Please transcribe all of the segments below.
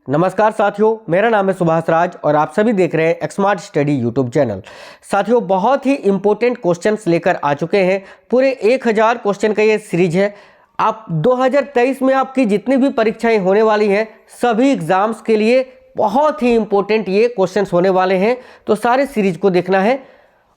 नमस्कार साथियों, मेरा नाम है सुभाष राज और आप सभी देख रहे हैं एक्समार्ट स्टडी यूट्यूब चैनल। साथियों, बहुत ही इंपॉर्टेंट क्वेश्चंस लेकर आ चुके हैं। पूरे 1000 क्वेश्चन का ये सीरीज है। आप 2023 में आपकी जितनी भी परीक्षाएं होने वाली हैं, सभी एग्जाम्स के लिए बहुत ही इंपॉर्टेंट ये क्वेश्चंस होने वाले हैं, तो सारे सीरीज को देखना है।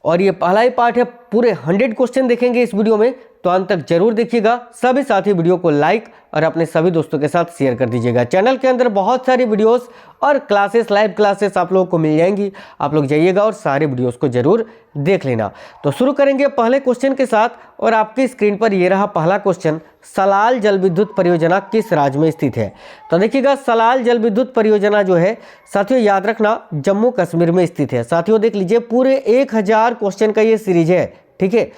और ये पहला ही पार्ट है, पूरे 100 क्वेश्चन देखेंगे इस वीडियो में, तो अंत तक जरूर देखिएगा। सभी साथी वीडियो को लाइक और अपने सभी दोस्तों के साथ शेयर कर दीजिएगा। चैनल के अंदर बहुत सारी वीडियोस और क्लासेस, लाइव क्लासेस आप लोगों को मिल जाएंगी। आप लोग जाइएगा और सारे वीडियोस को जरूर देख लेना। तो शुरू करेंगे पहले क्वेश्चन के साथ, और आपकी स्क्रीन पर ये रहा पहला क्वेश्चन। सलाल जल विद्युत परियोजना किस राज्य में स्थित है? तो देखिएगा, सलाल जल विद्युत परियोजना जो है साथियों, याद रखना, जम्मू कश्मीर में स्थित है। साथियों देख लीजिए, पूरे 1000 क्वेश्चन का ये सीरीज है, ठीक है।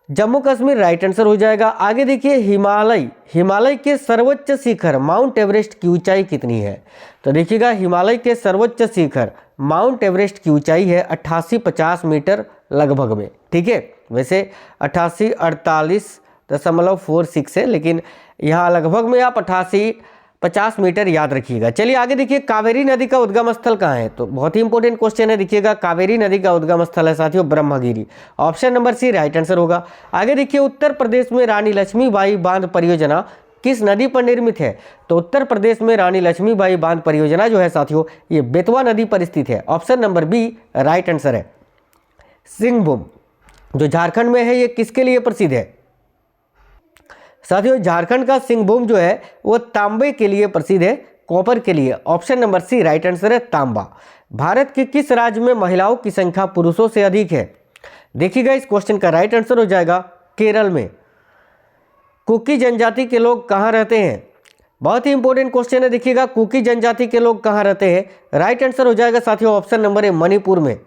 जम्मू कश्मीर राइट आंसर हो जाएगा। आगे देखिए, हिमालय के सर्वोच्च शिखर माउंट एवरेस्ट की ऊंचाई कितनी है? तो देखिएगा, हिमालय के सर्वोच्च शिखर माउंट एवरेस्ट की ऊंचाई है 8850 मीटर लगभग में, ठीक है। वैसे 8848.46 है, लेकिन यहाँ लगभग में आप 8850 मीटर याद रखिएगा। चलिए आगे देखिए, कावेरी नदी का उद्गम स्थल कहाँ है? तो बहुत ही इंपॉर्टेंट क्वेश्चन है। देखिएगा, कावेरी नदी का उद्गम स्थल है साथियों Brahmagiri. Option number C right answer होगा। आगे देखिए, उत्तर प्रदेश में रानी लक्ष्मीबाई बांध परियोजना किस नदी पर निर्मित है? तो उत्तर प्रदेश में रानी लक्ष्मीबाई बांध परियोजना जो है साथियों, ये बेतवा नदी पर स्थित है। Option number B right answer है। सिंहभूम जो झारखंड में है, ये किसके लिए प्रसिद्ध है? साथियों, झारखंड का सिंहभूम जो है वो तांबे के लिए प्रसिद्ध है, कॉपर के लिए। Option number C right answer है, तांबा। भारत के किस राज्य में महिलाओं की संख्या पुरुषों से अधिक है? देखिएगा, इस क्वेश्चन का राइट आंसर हो जाएगा केरल में। कुकी जनजाति के लोग कहाँ रहते हैं? बहुत ही इंपॉर्टेंट क्वेश्चन है। देखिएगा, कुकी जनजाति के लोग कहाँ रहते हैं? राइट आंसर हो जाएगा साथियों, ऑप्शन नंबर ए मणिपुर में।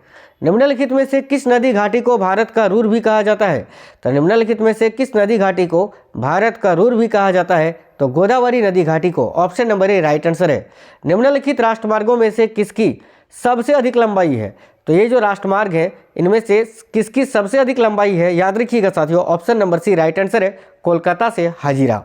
निम्नलिखित में से किस नदी घाटी को भारत का रूर भी कहा जाता है? तो निम्नलिखित में से किस नदी घाटी को भारत का रूर भी कहा जाता है? तो गोदावरी नदी घाटी को। Option number A right answer है। निम्नलिखित राष्ट्रमार्गों में से किसकी सबसे अधिक लंबाई है? तो ये जो राष्ट्रमार्ग है, इनमें से किसकी सबसे अधिक लंबाई है? याद रखिएगा साथियों, option number C right answer है, कोलकाता से हाजीरा।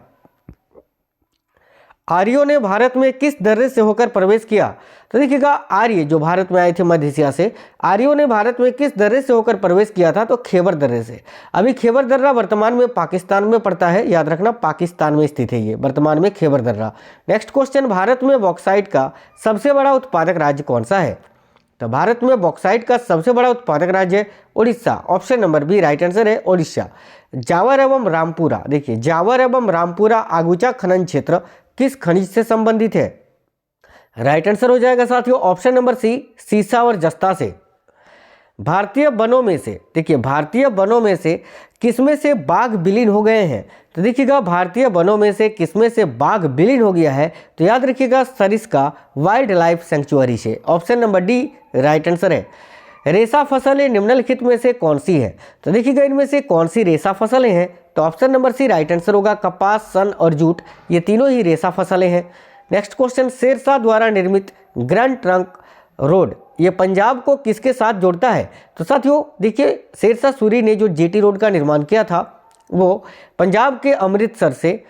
आर्यों ने भारत में किस दर्रे से होकर प्रवेश किया? तो देखिएगा, आर्य जो भारत में आए थे मध्य एशिया से, आर्यों ने भारत में किस दर्रे से होकर प्रवेश किया था? तो खैबर दर्रे से। अभी खैबर दर्रा वर्तमान में पाकिस्तान में पड़ता है, याद रखना, पाकिस्तान में स्थित है ये वर्तमान में खैबर दर्रा। नेक्स्ट क्वेश्चन, भारत में बॉक्साइट का सबसे बड़ा उत्पादक राज्य कौन सा है? तो भारत में बॉक्साइट का सबसे बड़ा उत्पादक राज्य है Orissa. Option number B right answer है, उड़ीसा। जावर एवं रामपुरा, देखिए, जावर एवं रामपुरा आगुचा खनन क्षेत्र किस खनिज से संबंधित है? राइट आंसर हो जाएगा साथियों, ऑप्शन नंबर सी, सीसा और जस्ता से। भारतीय वनों में से, देखिए, भारतीय वनों में से किसमें से बाघ विलीन हो गए हैं? तो देखिएगा, भारतीय वनों में से किसमें से बाघ विलीन हो गया है? तो याद रखिएगा, सरिस्का वाइल्ड लाइफ सेंचुअरी से। Option number D right answer है। रेशा फसलें निम्नलिखित में से कौन सी है? तो देखिएगा, इनमें से कौन सी रेशा फसलें हैं? तो option number C right answer होगा, कपास, सन और जूट, ये तीनों ही रेशा फसलें हैं। नेक्स्ट क्वेश्चन, शेरशाह द्वारा निर्मित ग्रैंड ट्रंक रोड ये पंजाब को किसके साथ जोड़ता है? तो साथियों देखिए, शेरशाह सूरी ने जो जीटी रोड का निर्माण किया था, वो पंजाब के अमृतसर से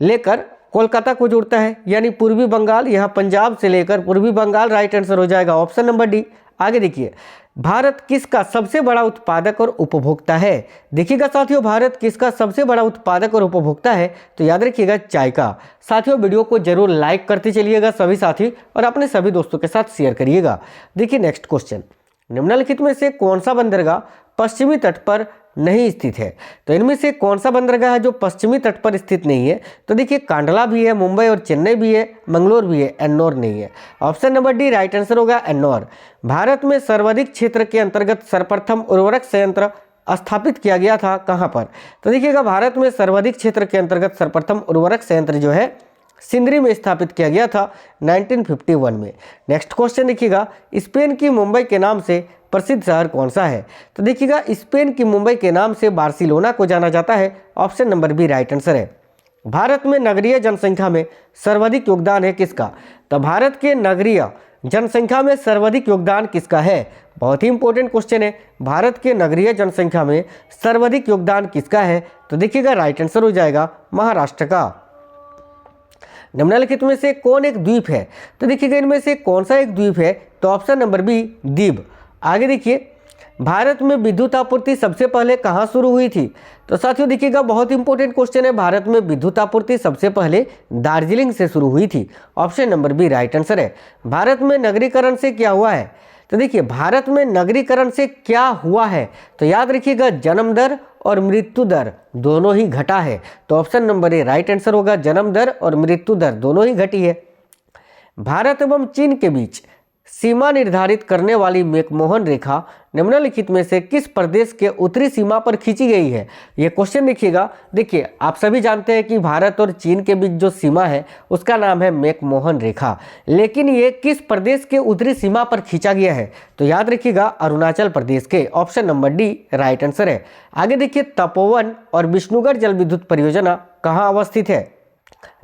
लेकर कोलकाता को जोड़ता है, यानी पूर्वी बंगाल, यहाँ पंजाब से लेकर पूर्वी बंगाल राइट आंसर हो जाएगा, ऑप्शन नंबर डी। आगे देखिए, भारत किसका सबसे बड़ा उत्पादक और उपभोक्ता है? देखिएगा साथियों, भारत किसका सबसे बड़ा उत्पादक और उपभोक्ता है? तो याद रखिएगा, चाय का। साथियों, वीडियो को जरूर लाइक करते चलिएगा सभी साथी, और अपने सभी दोस्तों के साथ शेयर करिएगा। देखिए नेक्स्ट क्वेश्चन, निम्नलिखित में से कौन सा बंदरगाह पश्चिमी तट पर नहीं स्थित है? तो इनमें से कौन सा बंदरगाह है जो पश्चिमी तट पर स्थित नहीं है? तो देखिए, कांडला भी है, मुंबई और चेन्नई भी है, मंगलोर भी है, एन्नौर नहीं है। Option number D right answer होगा, एन्नौर। भारत में सर्वाधिक क्षेत्र के अंतर्गत सर्वप्रथम उर्वरक संयंत्र स्थापित किया गया था, कहाँ पर? तो देखिएगा, भारत में सर्वाधिक क्षेत्र के अंतर्गत सर्वप्रथम उर्वरक संयंत्र जो है सिंदरी में स्थापित किया गया था 1951 में। नेक्स्ट क्वेश्चन देखिएगा, स्पेन की मुंबई के नाम से प्रसिद्ध शहर कौन सा है? तो देखिएगा, स्पेन की मुंबई के नाम से बार्सिलोना को जाना जाता है। Option number B right answer है। भारत में नगरीय जनसंख्या में सर्वाधिक योगदान है किसका? तो भारत के नगरीय जनसंख्या में सर्वाधिक योगदान किसका है? बहुत ही इंपॉर्टेंट क्वेश्चन है। भारत के नगरीय जनसंख्या में सर्वाधिक योगदान किसका है? तो देखिएगा, राइट आंसर हो जाएगा महाराष्ट्र का। निम्नलिखित में से कौन एक द्वीप है? तो देखिएगा इनमें से कौन सा एक द्वीप है? तो ऑप्शन नंबर बी दीव। आगे देखिए, भारत में विद्युत आपूर्ति सबसे पहले कहाँ शुरू हुई थी? तो साथियों देखिएगा बहुत इंपॉर्टेंट क्वेश्चन है, भारत में विद्युत आपूर्ति सबसे पहले दार्जिलिंग से शुरू हुई थी। Option number B right answer है। भारत में नगरीकरण से क्या हुआ है? तो देखिए भारत में नगरीकरण से क्या हुआ है? तो याद रखिएगा जन्म दर और मृत्यु दर दोनों ही घटा है। तो option number A right answer होगा, जन्म दर और मृत्यु दर दोनों ही घटी है। भारत एवं चीन के बीच सीमा निर्धारित करने वाली मैकमोहन रेखा निम्नलिखित में से किस प्रदेश के उत्तरी सीमा पर खींची गई है? ये क्वेश्चन देखिएगा। देखिए आप सभी जानते हैं कि भारत और चीन के बीच जो सीमा है उसका नाम है मैकमोहन रेखा, लेकिन ये किस प्रदेश के उत्तरी सीमा पर खींचा गया है? तो याद रखिएगा अरुणाचल प्रदेश के। Option number D right answer है। आगे देखिए, तपोवन और विष्णुगढ़ जल विद्युत परियोजना कहाँ अवस्थित है?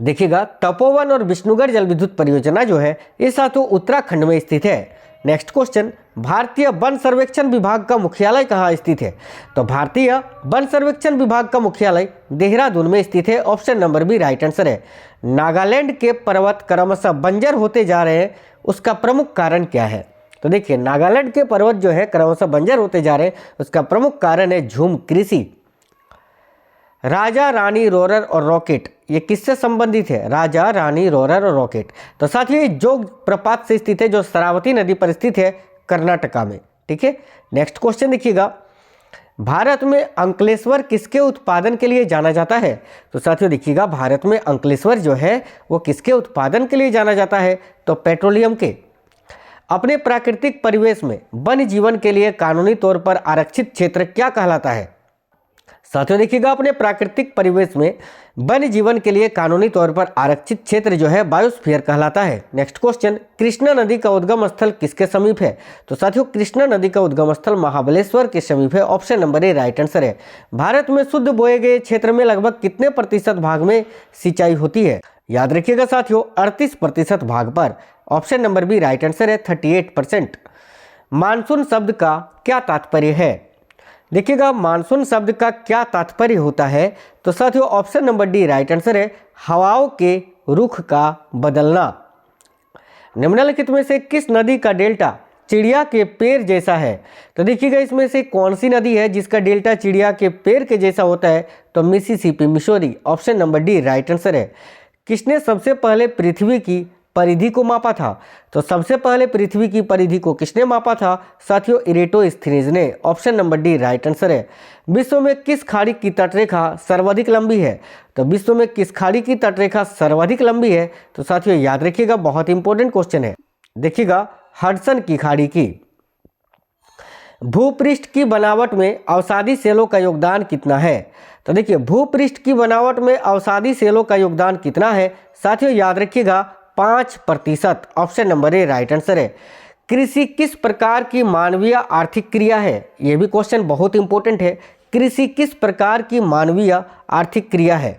देखिएगा तपोवन और विष्णुगढ़ जल विद्युत परियोजना जो है ये साथों उत्तराखंड में स्थित है। नेक्स्ट क्वेश्चन, भारतीय वन सर्वेक्षण विभाग का मुख्यालय कहाँ स्थित है? तो भारतीय वन सर्वेक्षण विभाग का मुख्यालय देहरादून में स्थित है। Option number B right answer है। नागालैंड के पर्वत क्रमशः बंजर होते जा रहे हैं, उसका प्रमुख कारण क्या है? तो देखिए नागालैंड के पर्वत जो है क्रमशः बंजर होते जा रहे हैं, उसका प्रमुख कारण है झूम कृषि। राजा रानी रोरर और रॉकेट ये किससे संबंधित है? राजा रानी रोरर और रॉकेट। तो साथियों ये जोग प्रपात से स्थित है जो शरावती नदी पर स्थित है कर्नाटका में। ठीक है, नेक्स्ट क्वेश्चन देखिएगा, भारत में अंकलेश्वर किसके उत्पादन के लिए जाना जाता है? तो साथियों देखिएगा भारत में अंकलेश्वर जो है वो किसके उत्पादन के लिए जाना जाता है? तो पेट्रोलियम के। अपने प्राकृतिक परिवेश में वन्य जीवन के लिए कानूनी तौर पर आरक्षित क्षेत्र क्या कहलाता है? साथियों देखिएगा अपने प्राकृतिक परिवेश में वन्य जीवन के लिए कानूनी तौर पर आरक्षित क्षेत्र जो है बायोस्फीयर कहलाता है। नेक्स्ट क्वेश्चन, कृष्णा नदी का उद्गम स्थल किसके समीप है? तो साथियों कृष्णा नदी का उद्गम स्थल महाबलेश्वर के समीप है। Option number A right answer है। भारत में शुद्ध बोए गए क्षेत्र में लगभग कितने प्रतिशत भाग में सिंचाई होती है? याद रखिएगा साथियों 38% भाग पर। Option number B right answer है 38%। मानसून शब्द का क्या तात्पर्य है? देखिएगा मानसून शब्द का क्या तात्पर्य होता है? तो साथियों option number D right answer है, हवाओं के रुख का बदलना। निम्नलिखित में से किस नदी का डेल्टा चिड़िया के पैर जैसा है? तो देखिएगा इसमें से कौन सी नदी है जिसका डेल्टा चिड़िया के पैर के जैसा होता है? तो Mississippi Missouri. Option number D right answer है। किसने सबसे पहले पृथ्वी की परिधि को मापा था? तो सबसे पहले पृथ्वी की परिधि को किसने मापा था? साथियों इरेटोस्थेनीज ने। Option number D right answer है। विश्व में किस खाड़ी की तटरेखा सर्वाधिक लंबी है? तो विश्व में किस खाड़ी की तटरेखा सर्वाधिक लंबी है? तो साथियों याद रखिएगा बहुत इंपॉर्टेंट क्वेश्चन है। देखिएगा हडसन की खाड़ी की। भूपृष्ठ की बनावट में अवसादी सेलों का योगदान कितना है? तो देखिए भूपृष्ठ की बनावट में अवसादी सेलों का योगदान कितना है? साथियों याद रखिएगा 5%। Option number A right answer है। कृषि किस प्रकार की मानवीय आर्थिक क्रिया है? यह भी क्वेश्चन बहुत इंपॉर्टेंट है। कृषि किस प्रकार की मानवीय आर्थिक क्रिया है?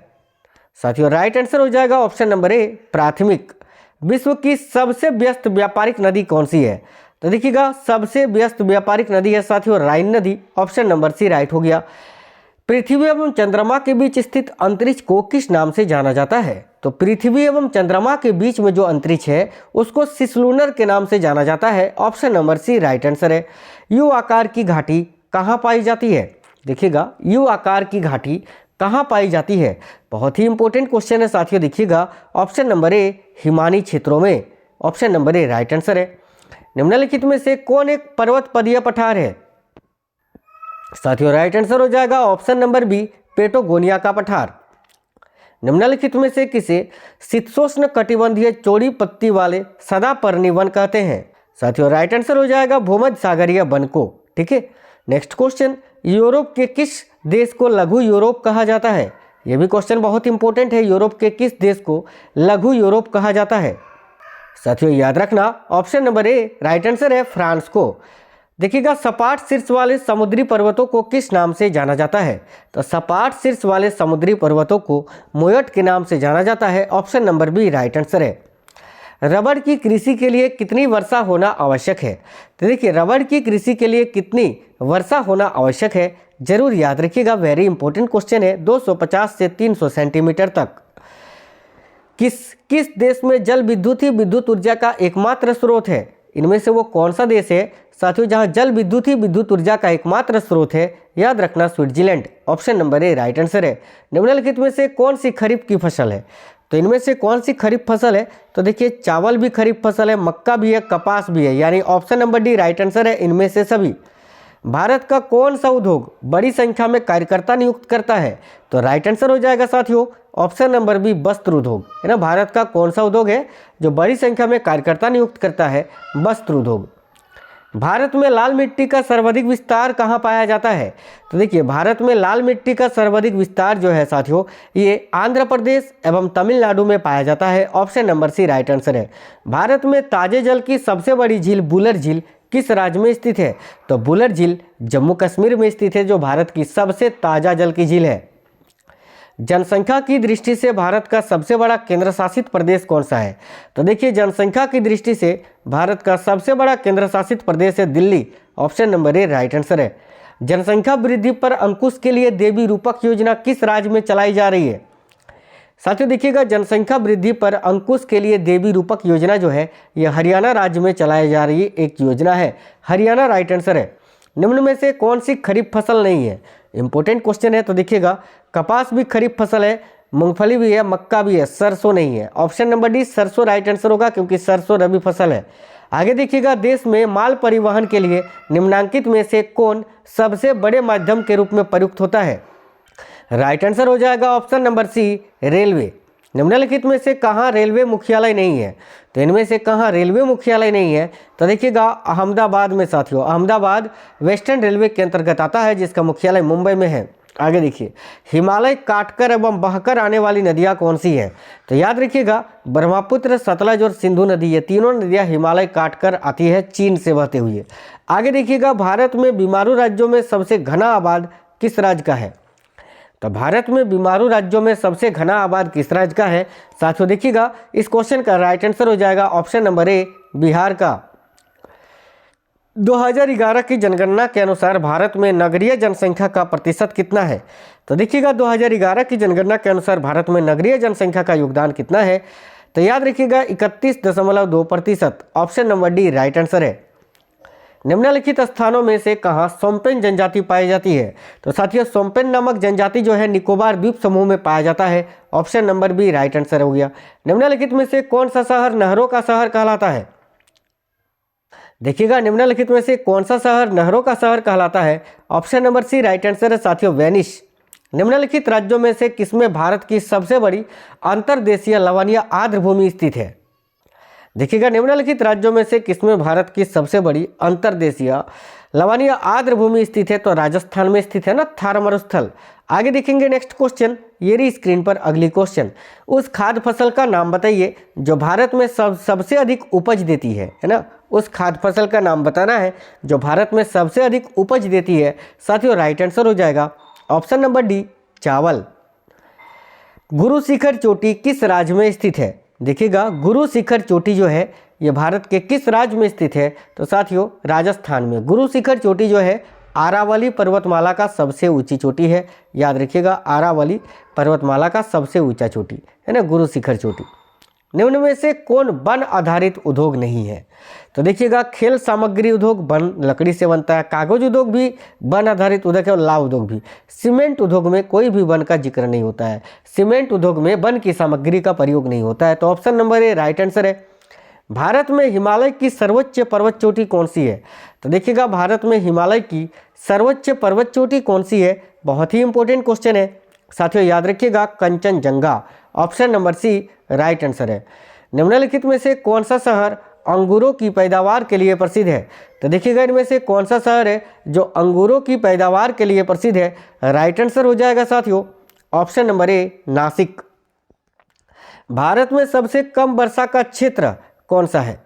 साथियों राइट आंसर हो जाएगा ऑप्शन नंबर ए प्राथमिक। विश्व की सबसे व्यस्त व्यापारिक नदी कौन सी है? तो देखिएगा सबसे व्यस्त व्यापारिक नदी है साथियों राइन नदी। ऑप्शन नंबर सी राइट हो गया। पृथ्वी एवं चंद्रमा के बीच स्थित अंतरिक्ष को किस नाम से जाना जाता है? तो पृथ्वी एवं चंद्रमा के बीच में जो अंतरिक्ष है उसको सिसलूनर के नाम से जाना जाता है। Option number C right answer है। यू आकार की घाटी कहाँ पाई जाती है? देखिएगा यू आकार की घाटी कहाँ पाई जाती है? बहुत ही इंपॉर्टेंट क्वेश्चन है साथियों। देखिएगा ऑप्शन नंबर ए हिमानी क्षेत्रों में। Option number A right answer है। निम्नलिखित में से कौन एक पर्वत पदीय पठार है? साथियों राइट आंसर हो जाएगा ऑप्शन नंबर बी पेटागोनिया का पठार। निम्नलिखित में से किसे शीतोष्ण कटिबंधीय चौड़ी पत्ती वाले सदापर्णी वन कहते हैं? साथियों राइट आंसर हो जाएगा भूमध्य सागरीय वन को। ठीक है, नेक्स्ट क्वेश्चन, यूरोप के किस देश को लघु यूरोप कहा जाता है? यह भी क्वेश्चन बहुत इंपॉर्टेंट है। यूरोप के किस देश को लघु यूरोप कहा जाता है? साथियों याद रखना option number A right answer है फ्रांस को। देखिएगा सपाट शीर्ष वाले समुद्री पर्वतों को किस नाम से जाना जाता है? तो सपाट शीर्ष वाले समुद्री पर्वतों को मोयट के नाम से जाना जाता है। Option number B right answer है। रबड़ की कृषि के लिए कितनी वर्षा होना आवश्यक है? तो देखिए रबड़ की कृषि के लिए कितनी वर्षा होना आवश्यक है? जरूर याद रखिएगा, वेरी इंपॉर्टेंट क्वेश्चन है। 250 से 300 सेंटीमीटर तक। किस किस देश में जल विद्युत ही विद्युत ऊर्जा का एकमात्र स्रोत है? इनमें से वो कौन सा देश है साथियों जहां जल विद्युत ही विद्युत ऊर्जा का एकमात्र स्रोत है? याद रखना Switzerland. Option number A right answer है। निम्नलिखित में से कौन सी खरीफ की फसल है? तो इनमें से कौन सी खरीफ फसल है? तो देखिए चावल भी खरीफ फसल है, मक्का भी है, कपास भी है, यानी option number D right answer है इनमें से सभी। भारत का कौन सा उद्योग बड़ी संख्या में कार्यकर्ता नियुक्त करता है? तो राइट आंसर हो जाएगा साथियों ऑप्शन नंबर बी वस्त्र उद्योग, है ना। भारत का कौन सा उद्योग है जो बड़ी संख्या में कार्यकर्ता नियुक्त करता है? वस्त्र उद्योग। भारत में लाल मिट्टी का सर्वाधिक विस्तार कहाँ पाया जाता है? तो देखिए भारत में लाल मिट्टी का सर्वाधिक विस्तार जो है साथियों ये आंध्र प्रदेश एवं तमिलनाडु में पाया जाता है। Option number C right answer है। भारत में ताजे जल की सबसे बड़ी झील बुलर झील किस राज्य में स्थित है? तो बुलर झील जम्मू कश्मीर में स्थित है जो भारत की सबसे ताजा जल की झील है। जनसंख्या की दृष्टि से भारत का सबसे बड़ा केंद्र शासित प्रदेश कौन सा है? तो देखिए जनसंख्या की दृष्टि से भारत का सबसे बड़ा केंद्र शासित प्रदेश है Delhi. Option number A right answer है। जनसंख्या वृद्धि पर अंकुश के लिए देवी रूपक योजना किस राज्य में चलाई जा रही है? साथियों देखिएगा जनसंख्या वृद्धि पर अंकुश के लिए देवी रूपक योजना जो है यह हरियाणा राज्य में चलाई जा रही एक योजना है। हरियाणा राइट आंसर है। निम्न में से कौन सी खरीफ फसल नहीं है? इंपॉर्टेंट क्वेश्चन है। तो देखिएगा कपास भी खरीफ फसल है, मूंगफली भी है, मक्का भी है, सरसों नहीं है। ऑप्शन नंबर डी सरसों राइट आंसर होगा क्योंकि सरसों रबी फसल है। आगे देखिएगा देश में माल परिवहन के लिए निम्नलिखित में से कौन सबसे बड़े माध्यम के रूप में प्रयुक्त होता है? राइट आंसर हो जाएगा ऑप्शन नंबर सी रेलवे। निम्नलिखित में से कहाँ रेलवे मुख्यालय नहीं है? तो इनमें से कहाँ रेलवे मुख्यालय नहीं है? तो देखिएगा अहमदाबाद में साथियों। अहमदाबाद वेस्टर्न रेलवे के अंतर्गत आता है जिसका मुख्यालय मुंबई में है। आगे देखिए हिमालय काटकर एवं बहकर आने वाली नदियाँ कौन सी है? तो याद रखिएगा ब्रह्मपुत्र, सतलज और सिंधु नदी ये तीनों नदियाँ हिमालय काटकर आती है चीन से बहते हुए। आगे देखिएगा भारत में बीमारू राज्यों में सबसे घना आबाद किस राज्य का है? तो भारत में बीमारू राज्यों में सबसे घना आबाद किस राज्य का है? साथियों देखिएगा इस क्वेश्चन का राइट आंसर हो जाएगा ऑप्शन नंबर ए बिहार का। 2011 की जनगणना के अनुसार भारत में नगरीय जनसंख्या का प्रतिशत कितना है? तो देखिएगा 2011 की जनगणना के अनुसार भारत में नगरीय जनसंख्या का योगदान कितना है? तो याद रखिएगा 31.2%। Option number D right answer है। निम्नलिखित स्थानों में से कहाँ सोम्पेन जनजाति पाई जाती है? तो साथियों सोम्पेन नामक जनजाति जो है निकोबार द्वीप समूह में पाया जाता है। Option number B right answer हो गया। निम्नलिखित में से कौन सा शहर नहरों का शहर कहलाता है? देखिएगा निम्नलिखित में से कौन सा शहर नहरों का शहर कहलाता है? Option number C right answer है साथियों वेनिस। निम्नलिखित राज्यों में से किसमें भारत की सबसे बड़ी अंतर्देशीय लवणीय आर्द्र भूमि स्थित है? देखिएगा निम्नलिखित राज्यों में से किसमें भारत की सबसे बड़ी अंतर्देशीय लवणीय आर्द्र भूमि स्थित है? तो राजस्थान में स्थित है ना, थार मरुस्थल। आगे देखेंगे नेक्स्ट क्वेश्चन, ये रही स्क्रीन पर अगली क्वेश्चन। उस खाद्य फसल का नाम बताइए जो भारत में सबसे अधिक उपज देती है ना। उस खाद्य फसल का नाम बताना है जो भारत में सबसे अधिक उपज देती है। साथियों राइट आंसर हो जाएगा ऑप्शन नंबर डी चावल। गुरु शिखर चोटी किस राज्य में स्थित है? देखिएगा गुरु शिखर चोटी जो है ये भारत के किस राज्य में स्थित है? तो साथियों राजस्थान में। गुरु शिखर चोटी जो है आरावली पर्वतमाला का सबसे ऊंची चोटी है। याद रखिएगा आरावली पर्वतमाला का सबसे ऊंचा चोटी है ना गुरु शिखर चोटी। निम्न में से कौन वन आधारित उद्योग नहीं है? तो देखिएगा खेल सामग्री उद्योग वन लकड़ी से बनता है, कागज उद्योग भी वन आधारित उद्योग है और लाव उद्योग भी। सीमेंट उद्योग में कोई भी वन का जिक्र नहीं होता है। सीमेंट उद्योग में वन की सामग्री का प्रयोग नहीं होता है। तो option number A right answer है। भारत में हिमालय की सर्वोच्च पर्वत चोटी कौन सी है? तो देखिएगा भारत में हिमालय की सर्वोच्च पर्वत चोटी कौन सी है? बहुत ही इंपॉर्टेंट क्वेश्चन है साथियों, याद रखिएगा Kanchenjunga. Option number C right answer है। निम्नलिखित में से कौन सा शहर अंगूरों की पैदावार के लिए प्रसिद्ध है? तो देखिएगा इनमें से कौन सा शहर है जो अंगूरों की पैदावार के लिए प्रसिद्ध है? राइट आंसर हो जाएगा साथियों ऑप्शन नंबर ए नासिक। भारत में सबसे कम वर्षा का क्षेत्र कौन सा है?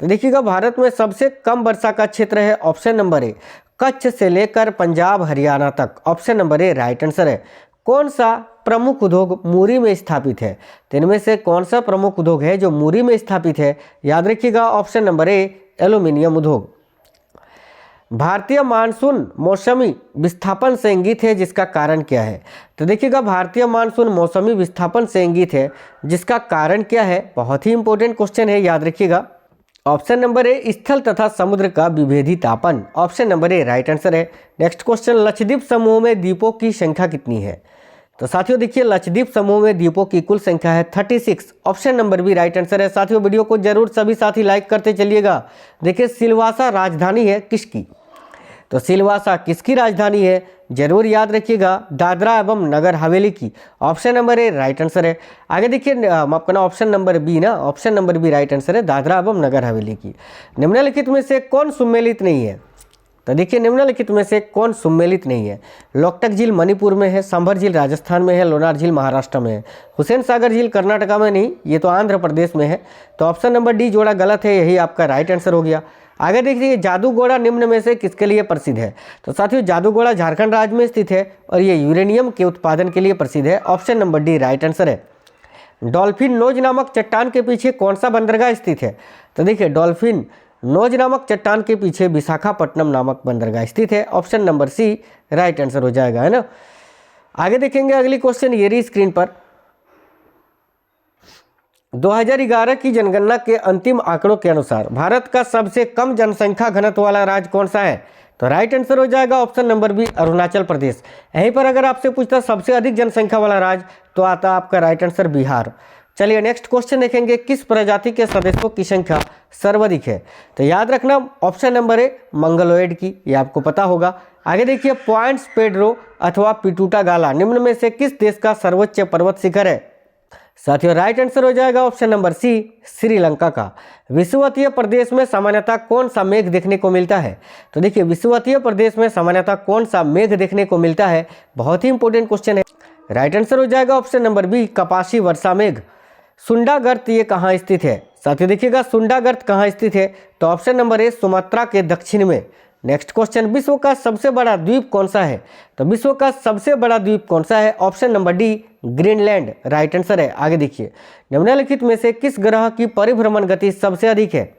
तो देखिएगा भारत में सबसे कम वर्षा का क्षेत्र है ऑप्शन नंबर ए कच्छ से लेकर पंजाब हरियाणा तक। Option number A right answer है। कौन सा प्रमुख उद्योग मुरी में स्थापित है? तो इनमें से कौन सा प्रमुख उद्योग है जो मुरी में स्थापित है? याद रखिएगा ऑप्शन नंबर ए एल्यूमिनियम उद्योग। भारतीय मानसून मौसमी विस्थापन से इंगित है, जिसका कारण क्या है? तो देखिएगा, भारतीय मानसून मौसमी विस्थापन से इंगित है, जिसका कारण क्या है? बहुत ही इंपॉर्टेंट क्वेश्चन है, याद रखिएगा। ऑप्शन नंबर ए, स्थल तथा समुद्र का विभेदी तापन। Option number A right answer है। नेक्स्ट क्वेश्चन, लक्षद्वीप समूह में द्वीपों की संख्या कितनी है? तो साथियों देखिए, लक्षद्वीप समूह में द्वीपों की कुल संख्या है 36। Option number B right answer है। साथियों वीडियो को जरूर सभी साथी लाइक करते चलिएगा। देखिए, सिलवासा राजधानी है किसकी? तो सिलवासा किसकी राजधानी है? जरूर याद रखिएगा, दादरा एवं नगर हवेली की। Option number A right answer है। आगे देखिए, माफ करना, ऑप्शन नंबर बी ना, option number B right answer है, दादरा एवं नगर हवेली की। निम्नलिखित में से कौन सम्मिलित नहीं है? तो देखिए, निम्नलिखित में से कौन सम्मिलित नहीं है? लोकटक झील मणिपुर में है, सांभर झील राजस्थान में है, लोनार झील महाराष्ट्र में है। हुसैन सागर झील कर्नाटका में नहीं, ये तो आंध्र प्रदेश में है। तो ऑप्शन नंबर डी जोड़ा गलत है, यही आपका राइट आंसर हो गया। आगे देखिए, जादूगोड़ा निम्न में से किसके लिए प्रसिद्ध है? तो साथियों, जादूगोड़ा झारखंड राज्य में स्थित है और ये यूरेनियम के उत्पादन के लिए प्रसिद्ध है। Option number D right answer है। डॉल्फिन नोज नामक चट्टान के पीछे कौन सा बंदरगाह स्थित है? तो देखिए, डॉल्फिन नोज नामक चट्टान के पीछे विशाखापट्टनम नामक बंदरगाह स्थित है। Option number C right answer हो जाएगा, है ना। आगे देखेंगे अगली क्वेश्चन, ये रही स्क्रीन पर। 2011 की जनगणना के अंतिम आंकड़ों के अनुसार भारत का सबसे कम जनसंख्या घनत्व वाला राज्य कौन सा है? तो राइट आंसर हो जाएगा option number B Arunachal Pradesh. यहीं पर अगर आपसे पूछता सबसे अधिक जनसंख्या वाला राज्य, तो आता आपका राइट आंसर बिहार। चलिए नेक्स्ट क्वेश्चन देखेंगे, किस प्रजाति के सदस्यों की संख्या सर्वाधिक है? तो याद रखना ऑप्शन नंबर ए मंगलोइड की, ये आपको पता होगा। आगे देखिए, पॉइंट्स पेड्रो अथवा पिटूटा गाला निम्न में से किस देश का सर्वोच्च पर्वत शिखर है? साथियों राइट आंसर हो जाएगा ऑप्शन नंबर सी श्रीलंका का। विषुवतीय प्रदेश में सामान्यतः कौन सा मेघ देखने को मिलता है? तो देखिए, विषुवतीय प्रदेश में सामान्यतः कौन सा मेघ देखने को मिलता है? बहुत ही इंपॉर्टेंट क्वेश्चन है। राइट आंसर हो जाएगा ऑप्शन नंबर बी कपासी वर्षा मेघ। सुंडागर्त ये कहाँ स्थित है? साथियों देखिएगा, सुंडागर्त कहाँ स्थित है? तो ऑप्शन नंबर ए सुमात्रा के दक्षिण में। नेक्स्ट क्वेश्चन, विश्व का सबसे बड़ा द्वीप कौन सा है? तो विश्व का सबसे बड़ा द्वीप कौन सा है? Option number D Greenland right answer है। आगे देखिए, निम्नलिखित में से किस ग्रह की परिभ्रमण गति सबसे अधिक है?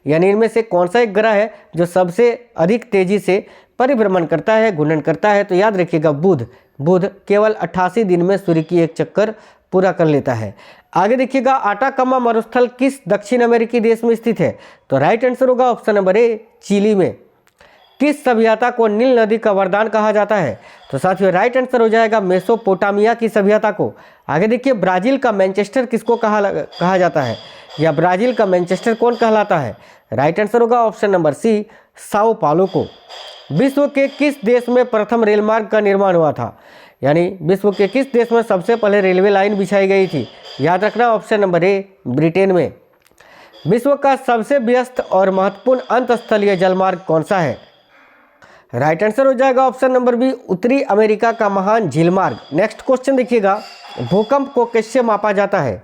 यानी इनमें से कौन सा एक ग्रह है जो सबसे अधिक तेजी से परिभ्रमण करता है, घूर्णन करता है? तो याद रखिएगा बुध। बुध केवल 88 दिन में सूर्य की एक चक्कर पूरा कर लेता है। आगे देखिएगा, आटाकामा मरुस्थल किस दक्षिण अमेरिकी देश में स्थित है? तो राइट आंसर होगा ऑप्शन नंबर ए चिली में। किस सभ्यता को नील नदी का वरदान कहा जाता है? तो साथियों राइट आंसर हो जाएगा मेसोपोटामिया की सभ्यता को। आगे देखिए, ब्राजील का मैनचेस्टर किसको कहा जाता है, या ब्राजील का मैनचेस्टर कौन कहलाता है? राइट आंसर होगा ऑप्शन नंबर सी साओ पालो को। विश्व के किस देश में प्रथम रेल मार्ग का निर्माण हुआ था? यानी विश्व के किस देश में सबसे पहले रेलवे लाइन बिछाई गई थी? याद रखना ऑप्शन नंबर ए ब्रिटेन में। विश्व का सबसे व्यस्त और महत्वपूर्ण अंतस्थलीय जलमार्ग कौन सा है? राइट आंसर हो जाएगा ऑप्शन नंबर बी उत्तरी अमेरिका का महान झील मार्ग। नेक्स्ट क्वेश्चन देखिएगा, भूकंप को किससे मापा जाता है?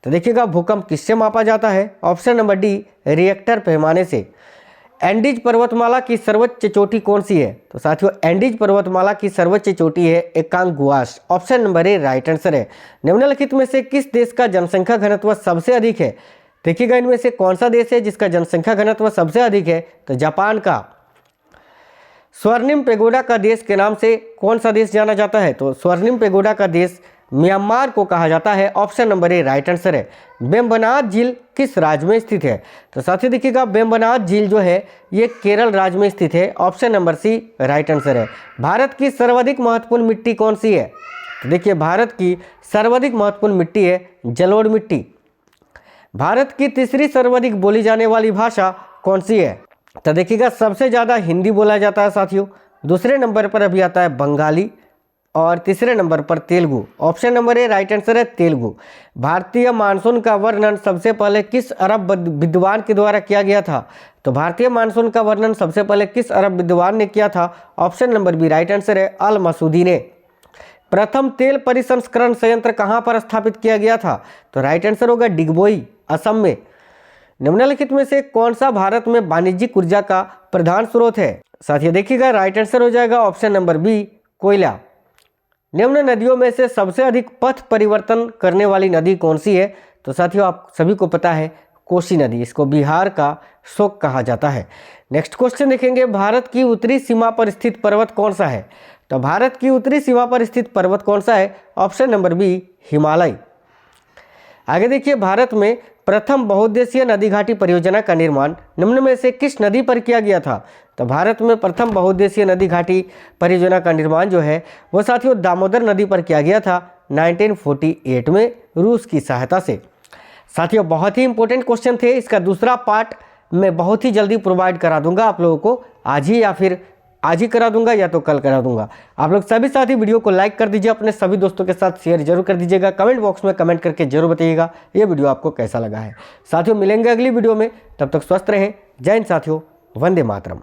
तो देखिएगा, भूकंप किससे मापा जाता है? ऑप्शन नंबर डी रिएक्टर पैमाने से। एंडीज पर्वतमाला की सर्वोच्च चोटी कौन सी है? तो साथियों, एंडीज पर्वतमाला की सर्वोच्च चोटी है Aconcagua. Option number A right answer है। निम्नलिखित में से किस देश का जनसंख्या घनत्व सबसे अधिक है? देखिएगा, इनमें से कौन सा देश है जिसका जनसंख्या घनत्व सबसे अधिक है? तो जापान का। स्वर्णिम पेगोडा का देश के नाम से कौन सा देश जाना जाता है? तो स्वर्णिम पेगोडा का देश म्यांमार को कहा जाता है। Option number A right answer है। वेम्बनाड झील किस राज्य में स्थित है? तो साथियों देखिएगा, वेम्बनाड झील जो है ये केरल राज्य में स्थित है। Option number C right answer है। भारत की सर्वाधिक महत्वपूर्ण मिट्टी कौन सी है? तो देखिए, भारत की सर्वाधिक महत्वपूर्ण मिट्टी है जलोढ़ मिट्टी। भारत की तीसरी सर्वाधिक बोली जाने वाली भाषा कौन सी है? तो देखिएगा, सबसे ज़्यादा हिंदी बोला जाता है साथियों। दूसरे नंबर पर अभी आता है बंगाली और तीसरे नंबर पर Telugu. Option number A right answer है तेलुगु। भारतीय मानसून का वर्णन सबसे पहले किस अरब विद्वान के द्वारा किया गया था? तो भारतीय मानसून का वर्णन सबसे पहले किस अरब विद्वान ने किया था? Option number B right answer Al अल मसूदी ने। प्रथम तेल परिसंस्करण संयंत्र कहाँ पर स्थापित किया गया था? तो राइट आंसर होगा डिगबोई असम में। निम्नलिखित में से कौन सा भारत में वाणिज्यिक ऊर्जा का प्रधान स्रोत है? साथियों देखिएगा, राइट आंसर हो जाएगा ऑप्शन नंबर बी कोयला। निम्न नदियों में से सबसे अधिक पथ परिवर्तन करने वाली नदी कौन सी है? तो साथियों आप सभी को पता है कोसी नदी, इसको बिहार का शोक कहा जाता है। नेक्स्ट क्वेश्चन देखेंगे, भारत की उत्तरी सीमा पर स्थित पर्वत कौन सा है? तो भारत की उत्तरी सीमा पर स्थित पर्वत कौन सा है? Option number B, Himalaya. आगे देखिए, भारत में प्रथम बहुउद्देशीय नदी घाटी परियोजना का निर्माण निम्न में से किस नदी पर किया गया था? तो भारत में प्रथम बहुउद्देशीय नदी घाटी परियोजना का निर्माण जो है वो साथियों दामोदर नदी पर किया गया था 1948 में रूस की सहायता से। साथियों बहुत ही इंपॉर्टेंट क्वेश्चन थे, इसका दूसरा पार्ट मैं बहुत ही जल्दी प्रोवाइड करा दूंगा आप लोगों को, आज ही या फिर आज ही करा दूंगा या तो कल करा दूंगा। आप लोग सभी साथी वीडियो को लाइक कर दीजिए, अपने सभी दोस्तों के साथ शेयर जरूर कर दीजिएगा, कमेंट बॉक्स में कमेंट करके जरूर बताइएगा ये वीडियो आपको कैसा लगा है। साथियों मिलेंगे अगली वीडियो में, तब तक स्वस्थ रहें। जय हिंद साथियों, वंदे मातरम।